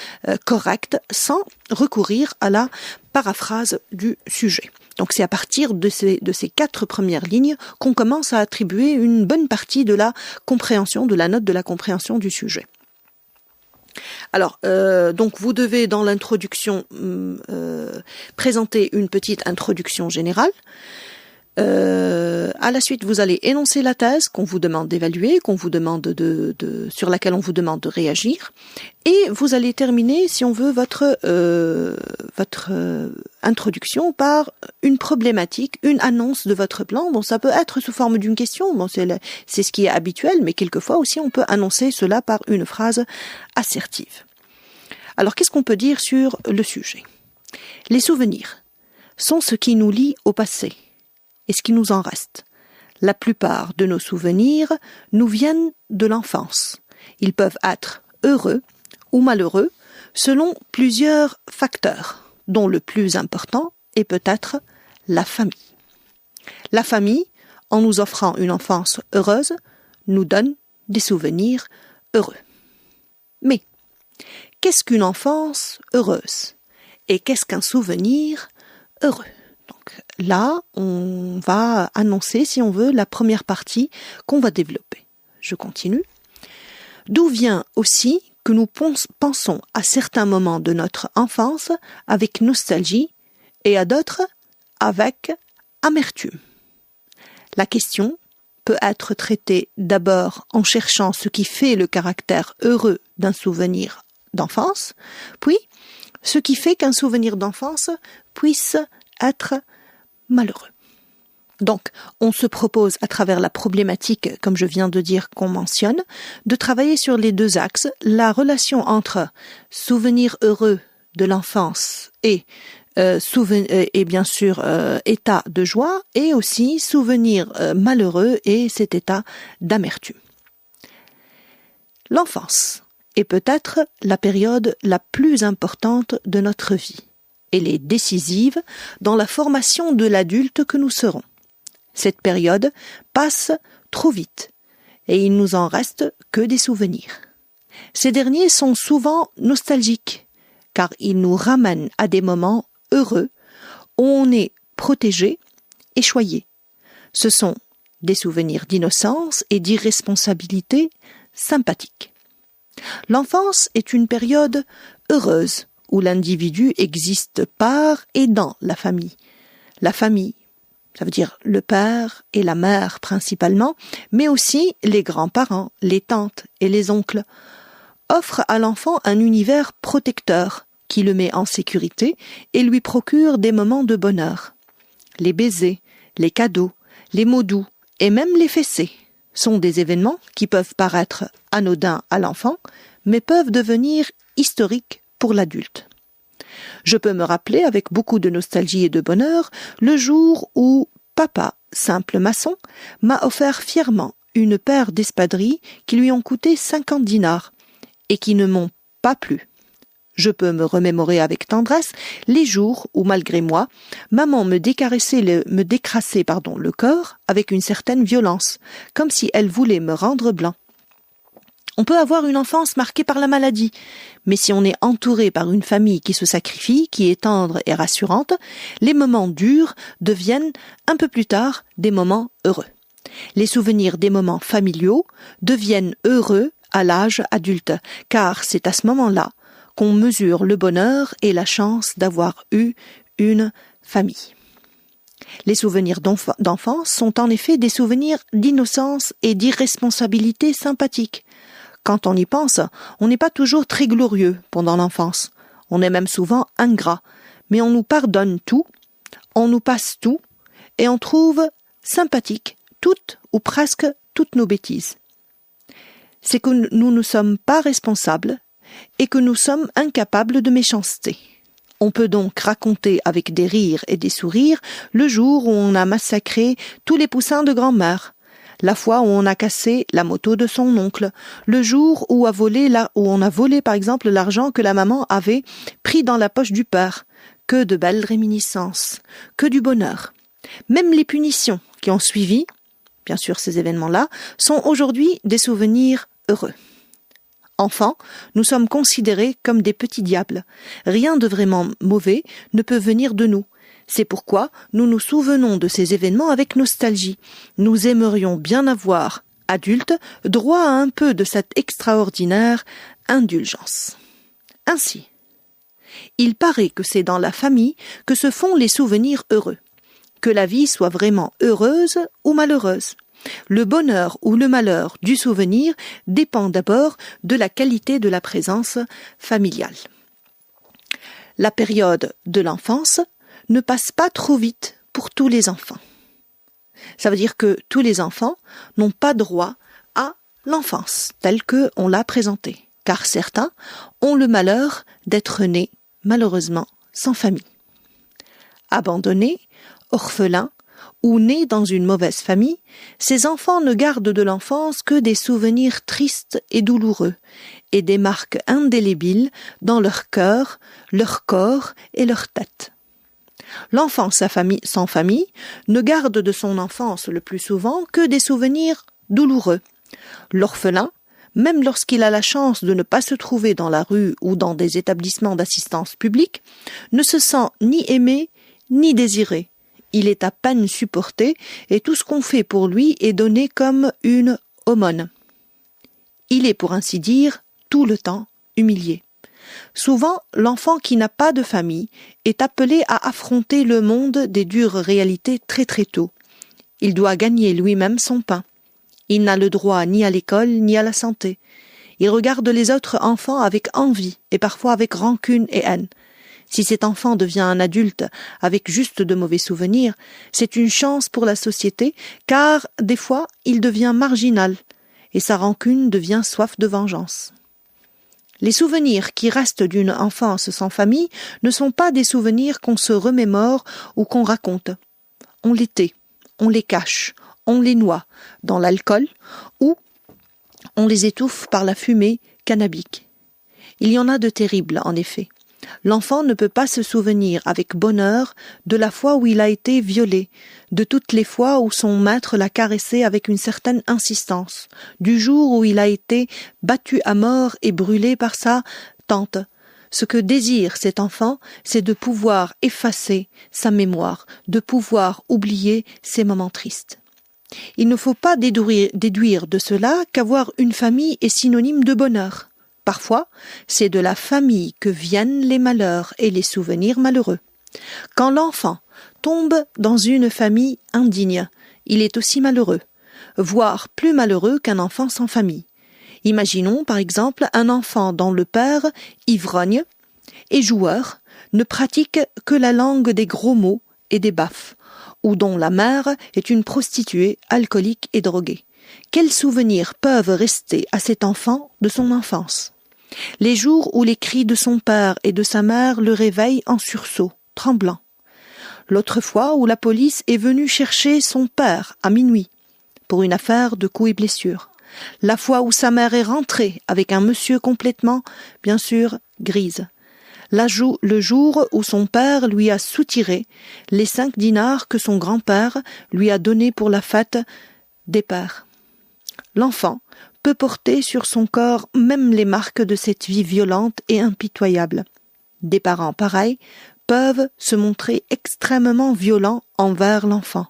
correcte, sans recourir à la paraphrase du sujet. Donc c'est à partir de ces 4 premières lignes qu'on commence à attribuer une bonne partie de la compréhension, de la note de la compréhension du sujet. Alors, donc vous devez dans l'introduction présenter une petite introduction générale. À la suite, vous allez énoncer la thèse qu'on vous demande d'évaluer, qu'on vous demande sur laquelle on vous demande de réagir, et vous allez terminer, si on veut, votre introduction par une problématique, une annonce de votre plan. Bon, ça peut être sous forme d'une question, bon, c'est ce qui est habituel, mais quelquefois aussi on peut annoncer cela par une phrase assertive. Alors, qu'est-ce qu'on peut dire sur le sujet? Les souvenirs sont ce qui nous lie au passé et ce qui nous en reste. La plupart de nos souvenirs nous viennent de l'enfance. Ils peuvent être heureux ou malheureux selon plusieurs facteurs, dont le plus important est peut-être la famille. La famille, en nous offrant une enfance heureuse, nous donne des souvenirs heureux. Mais qu'est-ce qu'une enfance heureuse? Et qu'est-ce qu'un souvenir heureux? Donc là, on va annoncer, si on veut, la première partie qu'on va développer. Je continue. D'où vient aussi que nous pensons à certains moments de notre enfance avec nostalgie et à d'autres avec amertume. La question peut être traitée d'abord en cherchant ce qui fait le caractère heureux d'un souvenir d'enfance, puis ce qui fait qu'un souvenir d'enfance puisse être malheureux. Donc, on se propose, à travers la problématique, comme je viens de dire qu'on mentionne, de travailler sur les 2 axes, la relation entre souvenir heureux de l'enfance et bien sûr état de joie, et aussi souvenir malheureux et cet état d'amertume. L'enfance est peut-être la période la plus importante de notre vie. Elle est décisive dans la formation de l'adulte que nous serons. Cette période passe trop vite et il nous en reste que des souvenirs. Ces derniers sont souvent nostalgiques car ils nous ramènent à des moments heureux où on est protégé et choyé. Ce sont des souvenirs d'innocence et d'irresponsabilité sympathiques. L'enfance est une période heureuse où l'individu existe par et dans la famille. La famille, ça veut dire le père et la mère principalement, mais aussi les grands-parents, les tantes et les oncles, offrent à l'enfant un univers protecteur qui le met en sécurité et lui procure des moments de bonheur. Les baisers, les cadeaux, les mots doux et même les fessées sont des événements qui peuvent paraître anodins à l'enfant, mais peuvent devenir historiques pour l'adulte. Je peux me rappeler avec beaucoup de nostalgie et de bonheur le jour où papa, simple maçon, m'a offert fièrement une paire d'espadrilles qui lui ont coûté 50 dinars et qui ne m'ont pas plu. Je peux me remémorer avec tendresse les jours où, malgré moi, maman me décrassait le corps avec une certaine violence, comme si elle voulait me rendre blanc. On peut avoir une enfance marquée par la maladie, mais si on est entouré par une famille qui se sacrifie, qui est tendre et rassurante, les moments durs deviennent, un peu plus tard, des moments heureux. Les souvenirs des moments familiaux deviennent heureux à l'âge adulte, car c'est à ce moment-là qu'on mesure le bonheur et la chance d'avoir eu une famille. Les souvenirs d'enfance sont en effet des souvenirs d'innocence et d'irresponsabilité sympathiques. Quand on y pense, on n'est pas toujours très glorieux pendant l'enfance. On est même souvent ingrat, mais on nous pardonne tout, on nous passe tout, et on trouve sympathique toutes ou presque toutes nos bêtises. C'est que nous ne sommes pas responsables et que nous sommes incapables de méchanceté. On peut donc raconter avec des rires et des sourires le jour où on a massacré tous les poussins de grand-mère, la fois où on a cassé la moto de son oncle, le jour où on a volé par exemple l'argent que la maman avait pris dans la poche du père. Que de belles réminiscences, que du bonheur. Même les punitions qui ont suivi, bien sûr ces événements-là, sont aujourd'hui des souvenirs heureux. Enfants, nous sommes considérés comme des petits diables. Rien de vraiment mauvais ne peut venir de nous. C'est pourquoi nous nous souvenons de ces événements avec nostalgie. Nous aimerions bien avoir, adultes, droit à un peu de cette extraordinaire indulgence. Ainsi, il paraît que c'est dans la famille que se font les souvenirs heureux. Que la vie soit vraiment heureuse ou malheureuse. Le bonheur ou le malheur du souvenir dépend d'abord de la qualité de la présence familiale. La période de l'enfance ne passe pas trop vite pour tous les enfants. Ça veut dire que tous les enfants n'ont pas droit à l'enfance telle qu'on l'a présentée, car certains ont le malheur d'être nés, malheureusement, sans famille. Abandonnés, orphelins, ou nés dans une mauvaise famille, ces enfants ne gardent de l'enfance que des souvenirs tristes et douloureux, et des marques indélébiles dans leur cœur, leur corps et leur tête. L'enfant sans famille ne garde de son enfance le plus souvent que des souvenirs douloureux. L'orphelin, même lorsqu'il a la chance de ne pas se trouver dans la rue ou dans des établissements d'assistance publique, ne se sent ni aimé ni désiré. Il est à peine supporté et tout ce qu'on fait pour lui est donné comme une aumône. Il est, pour ainsi dire, tout le temps humilié. Souvent, l'enfant qui n'a pas de famille est appelé à affronter le monde des dures réalités très très tôt. Il doit gagner lui-même son pain. Il n'a le droit ni à l'école ni à la santé. Il regarde les autres enfants avec envie et parfois avec rancune et haine. Si cet enfant devient un adulte avec juste de mauvais souvenirs, c'est une chance pour la société, car des fois il devient marginal et sa rancune devient soif de vengeance. Les souvenirs qui restent d'une enfance sans famille ne sont pas des souvenirs qu'on se remémore ou qu'on raconte. On les tait, on les cache, on les noie dans l'alcool ou on les étouffe par la fumée cannabique. Il y en a de terribles, en effet. L'enfant ne peut pas se souvenir avec bonheur de la fois où il a été violé, de toutes les fois où son maître l'a caressé avec une certaine insistance, du jour où il a été battu à mort et brûlé par sa tante. Ce que désire cet enfant, c'est de pouvoir effacer sa mémoire, de pouvoir oublier ses moments tristes. Il ne faut pas déduire de cela qu'avoir une famille est synonyme de bonheur. Parfois, c'est de la famille que viennent les malheurs et les souvenirs malheureux. Quand l'enfant tombe dans une famille indigne, il est aussi malheureux, voire plus malheureux qu'un enfant sans famille. Imaginons par exemple un enfant dont le père, ivrogne et joueur, ne pratique que la langue des gros mots et des baffes, ou dont la mère est une prostituée alcoolique et droguée. Quels souvenirs peuvent rester à cet enfant de son enfance? Les jours où les cris de son père et de sa mère le réveillent en sursaut, tremblant. L'autre fois où la police est venue chercher son père à minuit pour une affaire de coups et blessures. La fois où sa mère est rentrée avec un monsieur complètement, bien sûr, grise. Le jour où son père lui a soutiré les 5 dinars que son grand-père lui a donnés pour la fête des pères. L'enfant peut porter sur son corps même les marques de cette vie violente et impitoyable. Des parents pareils peuvent se montrer extrêmement violents envers l'enfant.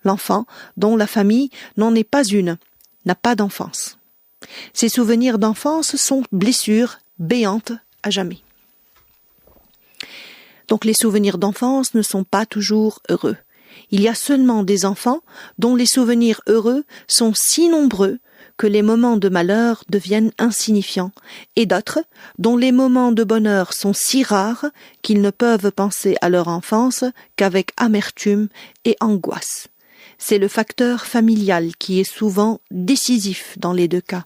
L'enfant dont la famille n'en est pas une, n'a pas d'enfance. Ces souvenirs d'enfance sont blessures béantes à jamais. Donc les souvenirs d'enfance ne sont pas toujours heureux. Il y a seulement des enfants dont les souvenirs heureux sont si nombreux que les moments de malheur deviennent insignifiants, et d'autres dont les moments de bonheur sont si rares qu'ils ne peuvent penser à leur enfance qu'avec amertume et angoisse. C'est le facteur familial qui est souvent décisif dans les 2 cas.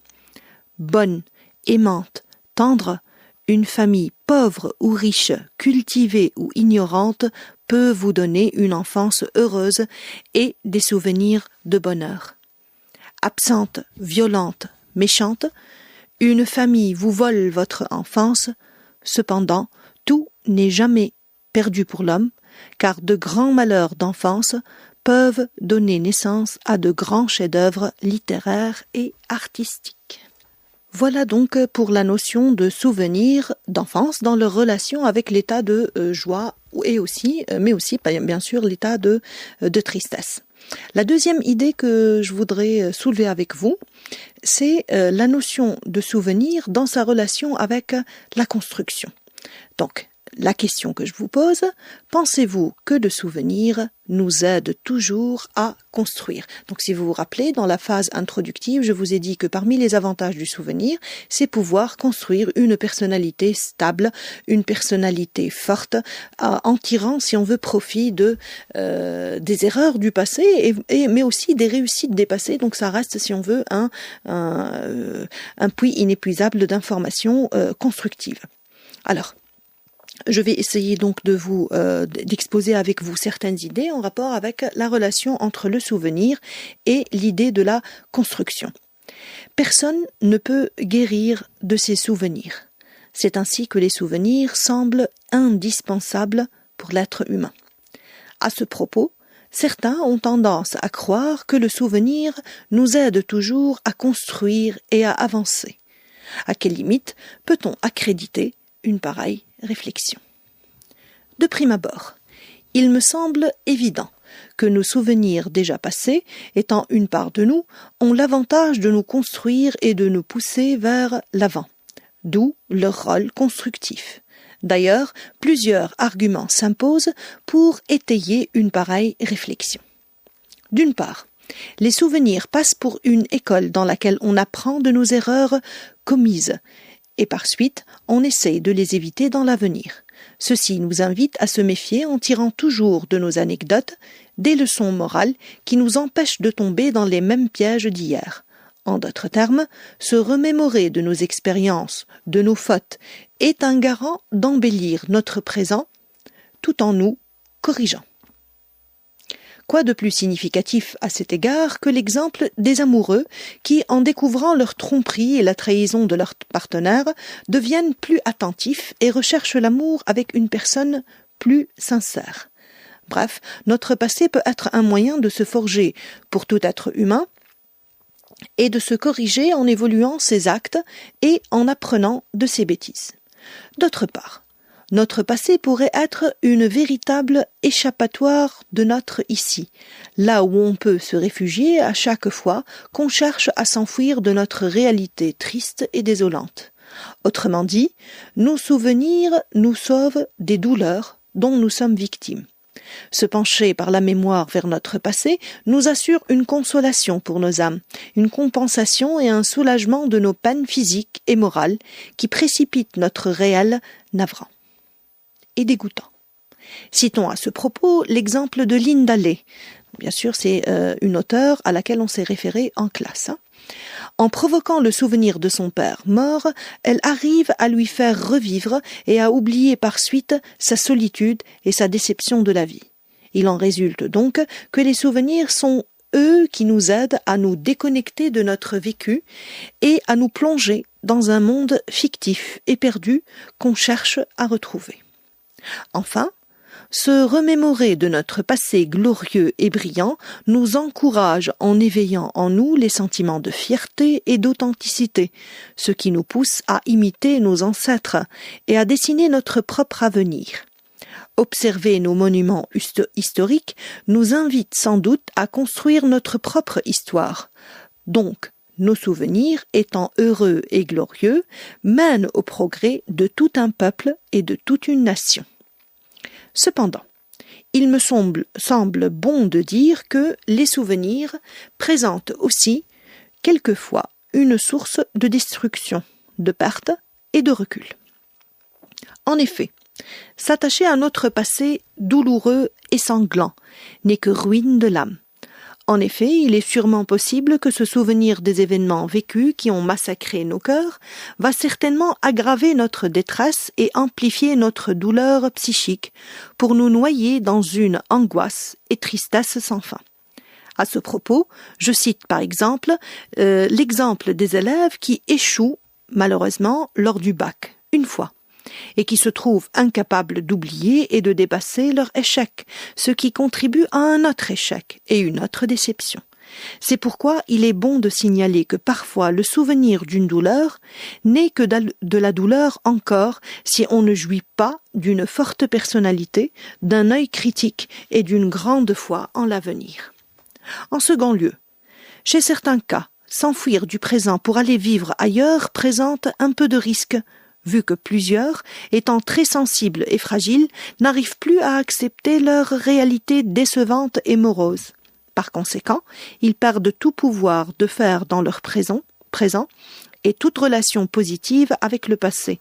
Bonne, aimante, tendre, une famille pauvre ou riche, cultivée ou ignorante peut vous donner une enfance heureuse et des souvenirs de bonheur. Absente, violente, méchante, une famille vous vole votre enfance. Cependant, tout n'est jamais perdu pour l'homme, car de grands malheurs d'enfance peuvent donner naissance à de grands chefs-d'œuvre littéraires et artistiques. Voilà donc pour la notion de souvenir d'enfance dans leur relation avec l'état de joie mais aussi bien sûr l'état de tristesse. La deuxième idée que je voudrais soulever avec vous, c'est la notion de souvenir dans sa relation avec la construction. Donc, la question que je vous pose, pensez-vous que le souvenir nous aide toujours à construire? Donc si vous vous rappelez, dans la phase introductive, je vous ai dit que parmi les avantages du souvenir, c'est pouvoir construire une personnalité stable, une personnalité forte, en tirant, si on veut, profit des erreurs du passé, mais aussi des réussites des passés. Donc ça reste, si on veut, un puits inépuisable d'informations constructives. Alors, je vais essayer donc d'exposer avec vous certaines idées en rapport avec la relation entre le souvenir et l'idée de la construction. Personne ne peut guérir de ses souvenirs. C'est ainsi que les souvenirs semblent indispensables pour l'être humain. À ce propos, certains ont tendance à croire que le souvenir nous aide toujours à construire et à avancer. À quelle limite peut-on accréditer une pareille réflexion? De prime abord, il me semble évident que nos souvenirs déjà passés, étant une part de nous, ont l'avantage de nous construire et de nous pousser vers l'avant, d'où leur rôle constructif. D'ailleurs, plusieurs arguments s'imposent pour étayer une pareille réflexion. D'une part, les souvenirs passent pour une école dans laquelle on apprend de nos erreurs commises, et par suite, on essaye de les éviter dans l'avenir. Ceci nous invite à se méfier en tirant toujours de nos anecdotes des leçons morales qui nous empêchent de tomber dans les mêmes pièges d'hier. En d'autres termes, se remémorer de nos expériences, de nos fautes, est un garant d'embellir notre présent tout en nous corrigeant. Quoi de plus significatif à cet égard que l'exemple des amoureux qui, en découvrant leur tromperie et la trahison de leur partenaire, deviennent plus attentifs et recherchent l'amour avec une personne plus sincère. Bref, notre passé peut être un moyen de se forger pour tout être humain et de se corriger en évoluant ses actes et en apprenant de ses bêtises. D'autre part, notre passé pourrait être une véritable échappatoire de notre ici, là où on peut se réfugier à chaque fois qu'on cherche à s'enfuir de notre réalité triste et désolante. Autrement dit, nos souvenirs nous sauvent des douleurs dont nous sommes victimes. Se pencher par la mémoire vers notre passé nous assure une consolation pour nos âmes, une compensation et un soulagement de nos peines physiques et morales qui précipitent notre réel navrant et dégoûtant. Citons à ce propos l'exemple de Linda Lay. Bien sûr, c'est une auteure à laquelle on s'est référé en classe. En provoquant le souvenir de son père mort, elle arrive à lui faire revivre et à oublier par suite sa solitude et sa déception de la vie. Il en résulte donc que les souvenirs sont eux qui nous aident à nous déconnecter de notre vécu et à nous plonger dans un monde fictif et perdu qu'on cherche à retrouver. Enfin, se remémorer de notre passé glorieux et brillant nous encourage en éveillant en nous les sentiments de fierté et d'authenticité, ce qui nous pousse à imiter nos ancêtres et à dessiner notre propre avenir. Observer nos monuments historiques nous invite sans doute à construire notre propre histoire. Donc, nos souvenirs, étant heureux et glorieux, mènent au progrès de tout un peuple et de toute une nation. Cependant, il me semble bon de dire que les souvenirs présentent aussi, quelquefois, une source de destruction, de perte et de recul. En effet, s'attacher à notre passé douloureux et sanglant n'est que ruine de l'âme. En effet, il est sûrement possible que ce souvenir des événements vécus qui ont massacré nos cœurs va certainement aggraver notre détresse et amplifier notre douleur psychique pour nous noyer dans une angoisse et tristesse sans fin. À ce propos, je cite par exemple l'exemple des élèves qui échouent malheureusement lors du bac, une fois, et qui se trouvent incapables d'oublier et de dépasser leur échec, ce qui contribue à un autre échec et une autre déception. C'est pourquoi il est bon de signaler que parfois le souvenir d'une douleur n'est que de la douleur encore si on ne jouit pas d'une forte personnalité, d'un œil critique et d'une grande foi en l'avenir. En second lieu, chez certains cas, s'enfuir du présent pour aller vivre ailleurs présente un peu de risque, vu que plusieurs, étant très sensibles et fragiles, n'arrivent plus à accepter leur réalité décevante et morose. Par conséquent, ils perdent tout pouvoir de faire dans leur présent et toute relation positive avec le passé.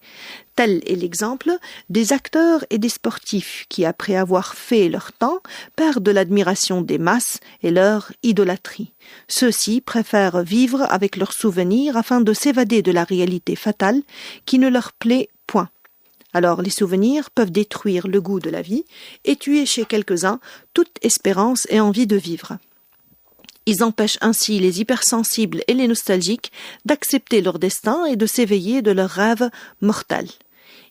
Tel est l'exemple des acteurs et des sportifs qui, après avoir fait leur temps, perdent l'admiration des masses et leur idolâtrie. Ceux-ci préfèrent vivre avec leurs souvenirs afin de s'évader de la réalité fatale qui ne leur plaît point. Alors les souvenirs peuvent détruire le goût de la vie et tuer chez quelques-uns toute espérance et envie de vivre. Ils empêchent ainsi les hypersensibles et les nostalgiques d'accepter leur destin et de s'éveiller de leurs rêves mortels.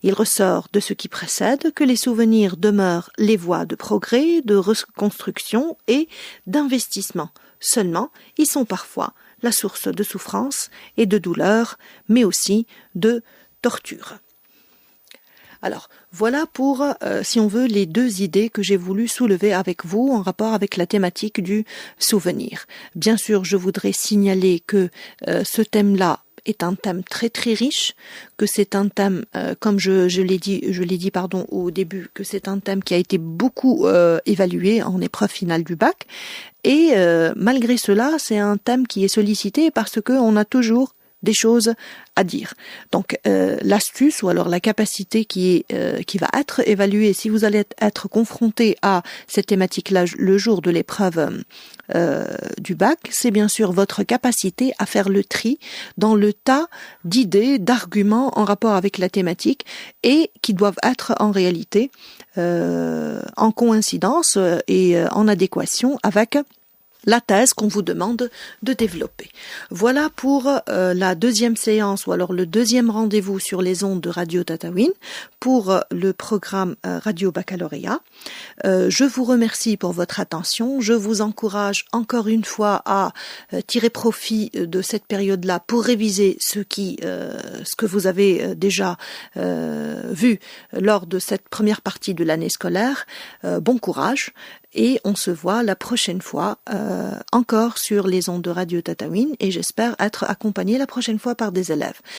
Il ressort de ce qui précède que les souvenirs demeurent les voies de progrès, de reconstruction et d'investissement. Seulement, ils sont parfois la source de souffrance et de douleur, mais aussi de torture. Alors, voilà pour, si on veut, les deux idées que j'ai voulu soulever avec vous en rapport avec la thématique du souvenir. Bien sûr, je voudrais signaler que ce thème-là est un thème très très riche, que c'est un thème, comme je l'ai dit au début, que c'est un thème qui a été beaucoup évalué en épreuve finale du bac, et malgré cela, c'est un thème qui est sollicité parce que on a toujours des choses à dire. Donc l'astuce ou alors la capacité qui va être évaluée si vous allez être confronté à cette thématique-là le jour de l'épreuve du bac, c'est bien sûr votre capacité à faire le tri dans le tas d'idées, d'arguments en rapport avec la thématique et qui doivent être en réalité en coïncidence et en adéquation avec la thèse qu'on vous demande de développer. Voilà pour la deuxième séance ou alors le deuxième rendez-vous sur les ondes de Radio Tataouine pour le programme Radio Baccalauréat. Je vous remercie pour votre attention. Je vous encourage encore une fois à tirer profit de cette période-là pour réviser ce que vous avez déjà vu lors de cette première partie de l'année scolaire. Bon courage et on se voit la prochaine fois encore sur les ondes de Radio Tataouine et j'espère être accompagnée la prochaine fois par des élèves.